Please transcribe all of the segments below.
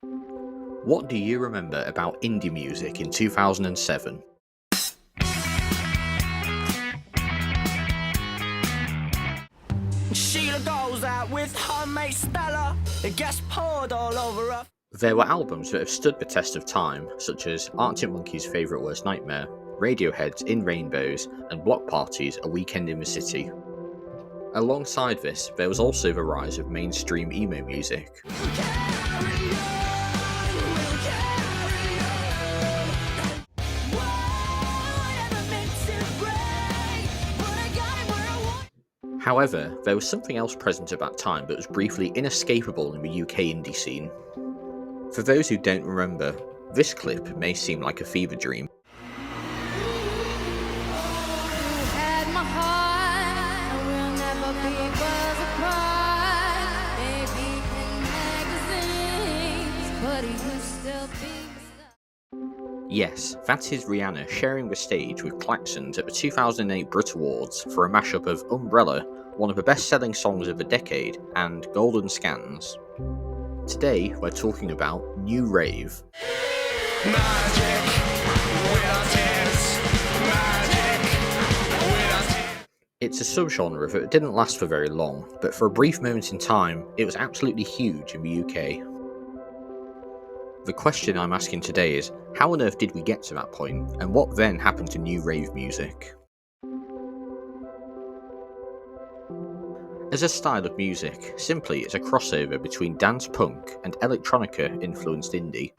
What do you remember about indie music in 2007? Sheila goes out with her mate Stella. It gets poured all over her. There were albums that have stood the test of time, such as Arctic Monkeys' Favourite Worst Nightmare, Radiohead's In Rainbows, and Block Party's A Weekend in the City. Alongside this, there was also the rise of mainstream emo music. However, there was something else present at that time that was briefly inescapable in the UK indie scene. For those who don't remember, this clip may seem like a fever dream. Yes, that is Rihanna sharing the stage with Klaxons at the 2008 Brit Awards for a mashup of Umbrella, one of the best-selling songs of the decade, and Golden Scans. Today, we're talking about New Rave. It's a subgenre that didn't last for very long, but for a brief moment in time, it was absolutely huge in the UK. The question I'm asking today is, how on earth did we get to that point, and what then happened to new rave music? As a style of music, simply it's a crossover between dance punk and electronica influenced indie.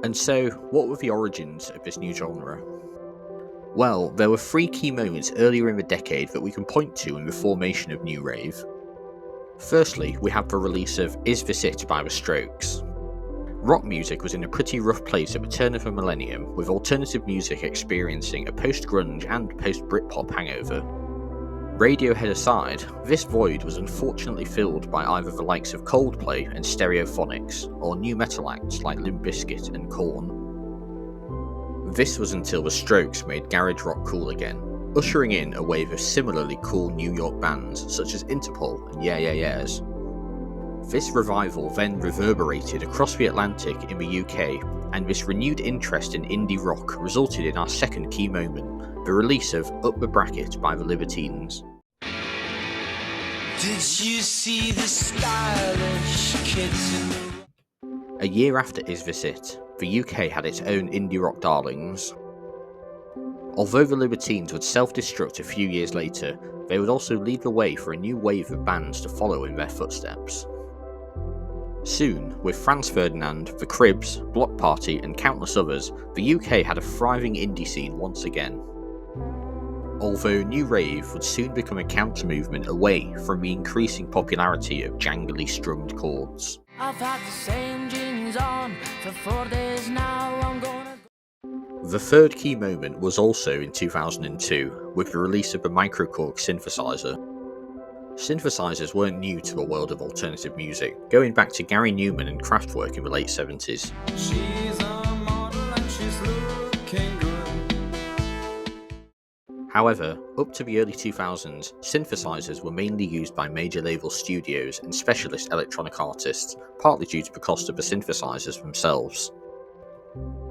And so, what were the origins of this new genre? Well, there were three key moments earlier in the decade that we can point to in the formation of new rave. Firstly, we have the release of Is This It by The Strokes. Rock music was in a pretty rough place at the turn of the millennium, with alternative music experiencing a post-grunge and post-Britpop hangover. Radiohead aside, this void was unfortunately filled by either the likes of Coldplay and Stereophonics, or new metal acts like Limp Bizkit and Korn. This was until The Strokes made garage rock cool again, ushering in a wave of similarly cool New York bands such as Interpol and Yeah Yeah Yeahs. This revival then reverberated across the Atlantic in the UK, and this renewed interest in indie rock resulted in our second key moment, the release of Up the Bracket by the Libertines. Did you see the stylish kids in the... A year after Is This It, the UK had its own indie rock darlings. Although the Libertines would self-destruct a few years later, they would also lead the way for a new wave of bands to follow in their footsteps. Soon, with Franz Ferdinand, The Cribs, Block Party and countless others, the UK had a thriving indie scene once again. Although New Rave would soon become a counter-movement away from the increasing popularity of jangly strummed chords. I've had the same jeans on for 4 days now, I'm gonna... The third key moment was also in 2002, with the release of the Microkorg synthesizer. Synthesizers weren't new to the world of alternative music, going back to Gary Newman and Kraftwerk in the late 70s. She's a model and she's looking good. However, up to the early 2000s, synthesizers were mainly used by major label studios and specialist electronic artists, partly due to the cost of the synthesizers themselves.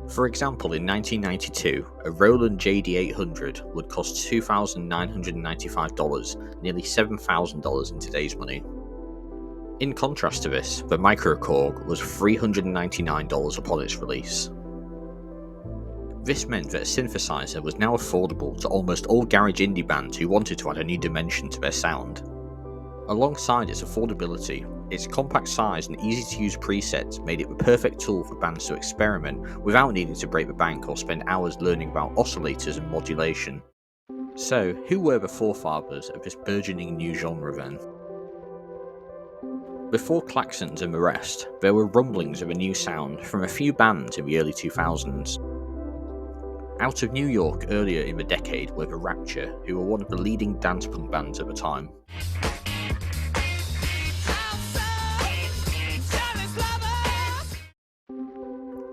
For example, in 1992, a Roland JD800 would cost $2,995, nearly $7,000 in today's money. In contrast to this, the Microkorg was $399 upon its release. This meant that a synthesizer was now affordable to almost all garage indie bands who wanted to add a new dimension to their sound. Alongside its affordability, its compact size and easy-to-use presets made it the perfect tool for bands to experiment without needing to break the bank or spend hours learning about oscillators and modulation. So, who were the forefathers of this burgeoning new genre then? Before Klaxons and the rest, there were rumblings of a new sound from a few bands in the early 2000s. Out of New York earlier in the decade were the Rapture, who were one of the leading dance punk bands at the time.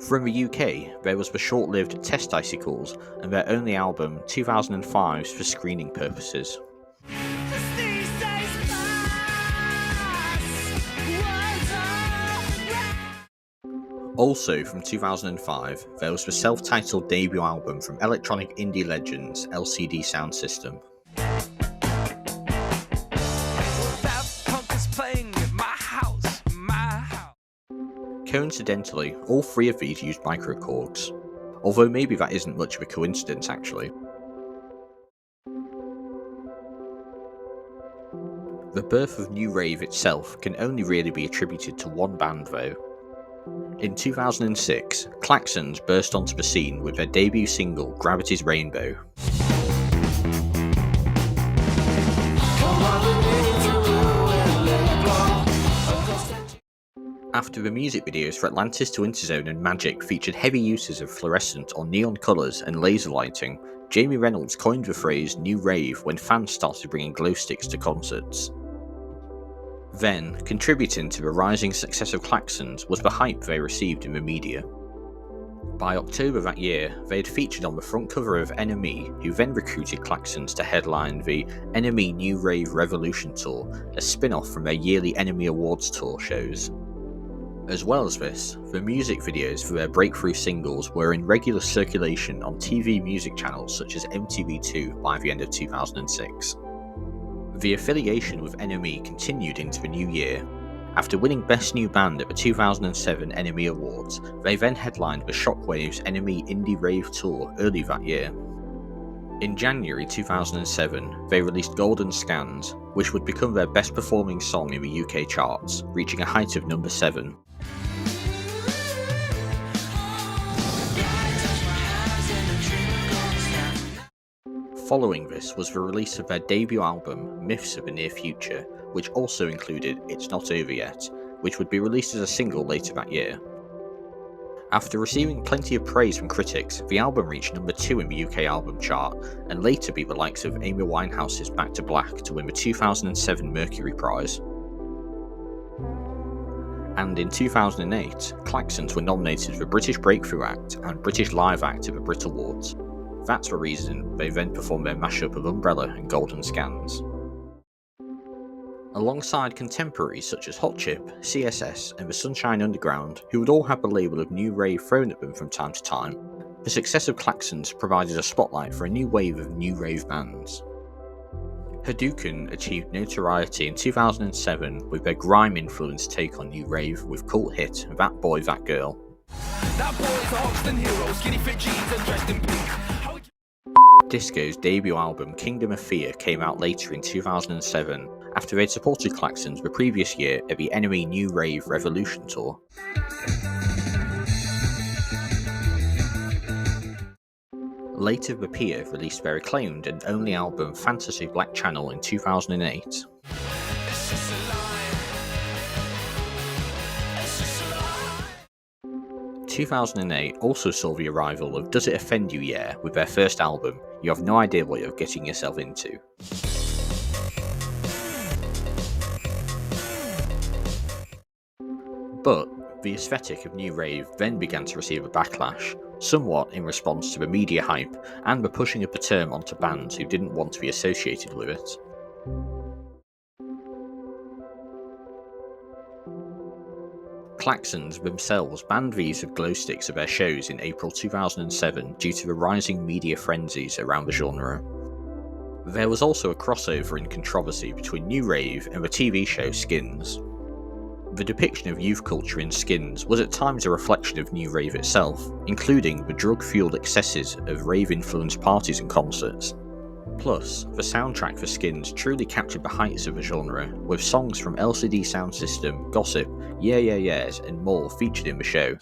From the UK, there was the short-lived Test Icicles and their only album 2005's For Screening Purposes. These days Also from 2005, there was the self-titled debut album from electronic indie legends LCD Sound System. Coincidentally, all three of these used microchords, although maybe that isn't much of a coincidence actually. The birth of New Rave itself can only really be attributed to one band though. In 2006, Klaxons burst onto the scene with their debut single Gravity's Rainbow. After the music videos for Atlantis to Interzone and Magic featured heavy uses of fluorescent or neon colours and laser lighting, Jamie Reynolds coined the phrase New Rave when fans started bringing glow sticks to concerts. Then, contributing to the rising success of Klaxons was the hype they received in the media. By October that year, they had featured on the front cover of NME, who then recruited Klaxons to headline the NME New Rave Revolution Tour, a spin-off from their yearly NME Awards Tour shows. As well as this, the music videos for their breakthrough singles were in regular circulation on TV music channels such as MTV2 by the end of 2006. The affiliation with NME continued into the new year. After winning Best New Band at the 2007 NME Awards, they then headlined the Shockwave's NME Indie Rave Tour early that year. In January 2007, they released Golden Scans, which would become their best performing song in the UK charts, reaching a height of number 7. Following this was the release of their debut album, Myths of the Near Future, which also included It's Not Over Yet, which would be released as a single later that year. After receiving plenty of praise from critics, the album reached number 2 in the UK album chart, and later beat the likes of Amy Winehouse's Back to Black to win the 2007 Mercury Prize. And in 2008, Klaxons were nominated for British Breakthrough Act and British Live Act at the Brit Awards. That's the reason they then performed their mashup of Umbrella and Golden Scans. Alongside contemporaries such as Hot Chip, CSS and the Sunshine Underground, who would all have the label of New Rave thrown at them from time to time, the success of Klaxons provided a spotlight for a new wave of New Rave bands. Hadouken achieved notoriety in 2007 with their grime-influenced take on New Rave with cult hit That Boy That Girl. That boy's a Hoxton hero, skinny fit jeans and dressed in pink. Disco's debut album Kingdom of Fear came out later in 2007 after they'd supported Klaxons the previous year at the NME New Rave Revolution Tour. Later the Pier released their acclaimed and only album Fantasy Black Channel in 2008. 2008 also saw the arrival of Does It Offend You Yeah with their first album, You Have No Idea What You're Getting Yourself Into. But the aesthetic of New Rave then began to receive a backlash, somewhat in response to the media hype and the pushing of the term onto bands who didn't want to be associated with it. Klaxons themselves banned the use of glow sticks at their shows in April 2007 due to the rising media frenzies around the genre. There was also a crossover in controversy between New Rave and the TV show Skins. The depiction of youth culture in Skins was at times a reflection of New Rave itself, including the drug-fueled excesses of rave-influenced parties and concerts. Plus, the soundtrack for Skins truly captured the heights of the genre, with songs from LCD Sound System, Gossip, Yeah Yeah Yeahs and more featured in the show.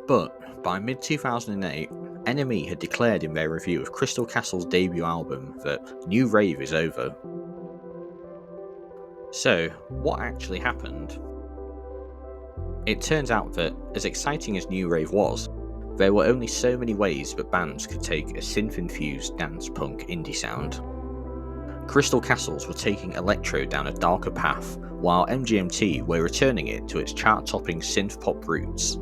But by mid-2008, NME had declared in their review of Crystal Castle's debut album that New Rave is over. So, what actually happened? It turns out that, as exciting as New Rave was, there were only so many ways that bands could take a synth-infused dance-punk indie sound. Crystal Castles were taking electro down a darker path, while MGMT were returning it to its chart-topping synth-pop roots.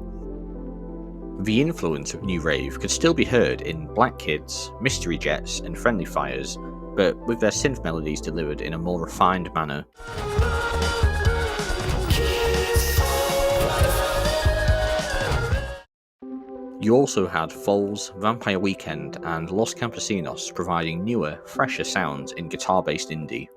The influence of New Rave could still be heard in Black Kids, Mystery Jets and Friendly Fires, but with their synth melodies delivered in a more refined manner. You also had Foals, Vampire Weekend, and Los Campesinos providing newer, fresher sounds in guitar-based indie.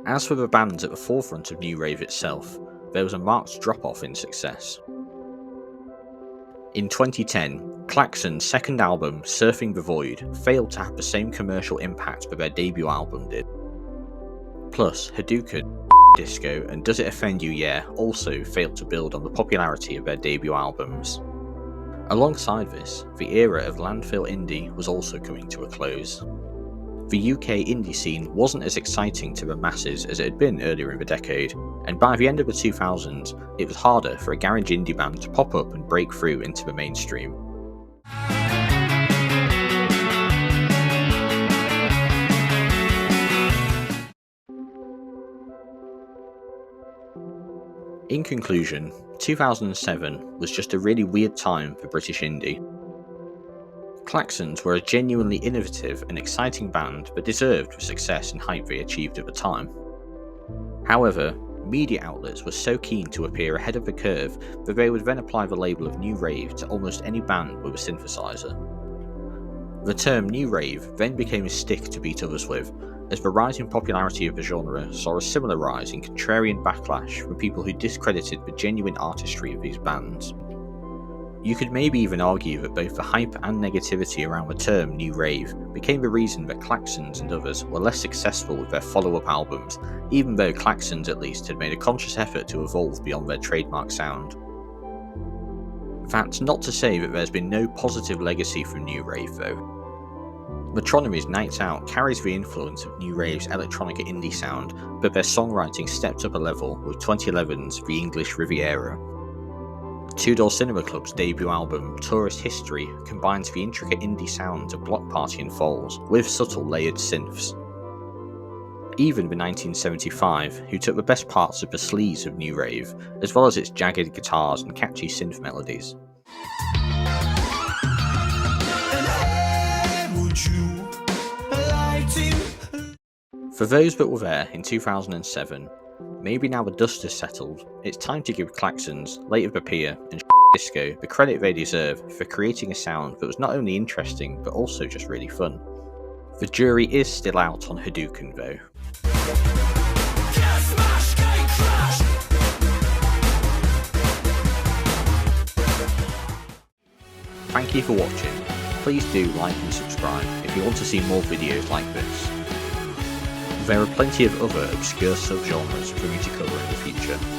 As for the bands at the forefront of new rave itself, there was a marked drop-off in success. In 2010, Klaxon's second album, Surfing the Void, failed to have the same commercial impact that their debut album did. Plus, Hadouken, Disco, and Does It Offend You Yeah also failed to build on the popularity of their debut albums. Alongside this, the era of landfill indie was also coming to a close. The UK indie scene wasn't as exciting to the masses as it had been earlier in the decade, and by the end of the 2000s, it was harder for a garage indie band to pop up and break through into the mainstream. In conclusion, 2007 was just a really weird time for British indie. Klaxons were a genuinely innovative and exciting band that deserved the success and hype they achieved at the time. However, media outlets were so keen to appear ahead of the curve that they would then apply the label of new rave to almost any band with a synthesizer. The term new rave then became a stick to beat others with, as the rising popularity of the genre saw a similar rise in contrarian backlash from people who discredited the genuine artistry of these bands. You could maybe even argue that both the hype and negativity around the term new rave became the reason that Klaxons and others were less successful with their follow-up albums, even though Klaxons at least had made a conscious effort to evolve beyond their trademark sound. That's not to say that there's been no positive legacy from new rave though. Metronomy's Nights Out carries the influence of new rave's electronica indie sound, but their songwriting stepped up a level with 2011's The English Riviera. Two Door Cinema Club's debut album, Tourist History, combines the intricate indie sounds of Block Party and Foals with subtle layered synths. Even the 1975, who took the best parts of the sleaze of new rave, as well as its jagged guitars and catchy synth melodies. For those that were there in 2007, maybe now the dust has settled, it's time to give Klaxons, Late of the Pier, and Disco the credit they deserve for creating a sound that was not only interesting but also just really fun. The jury is still out on Hadouken though. Thank you for watching. Please do like and subscribe if you want to see more videos like this. There are plenty of other obscure subgenres for me to cover in the future.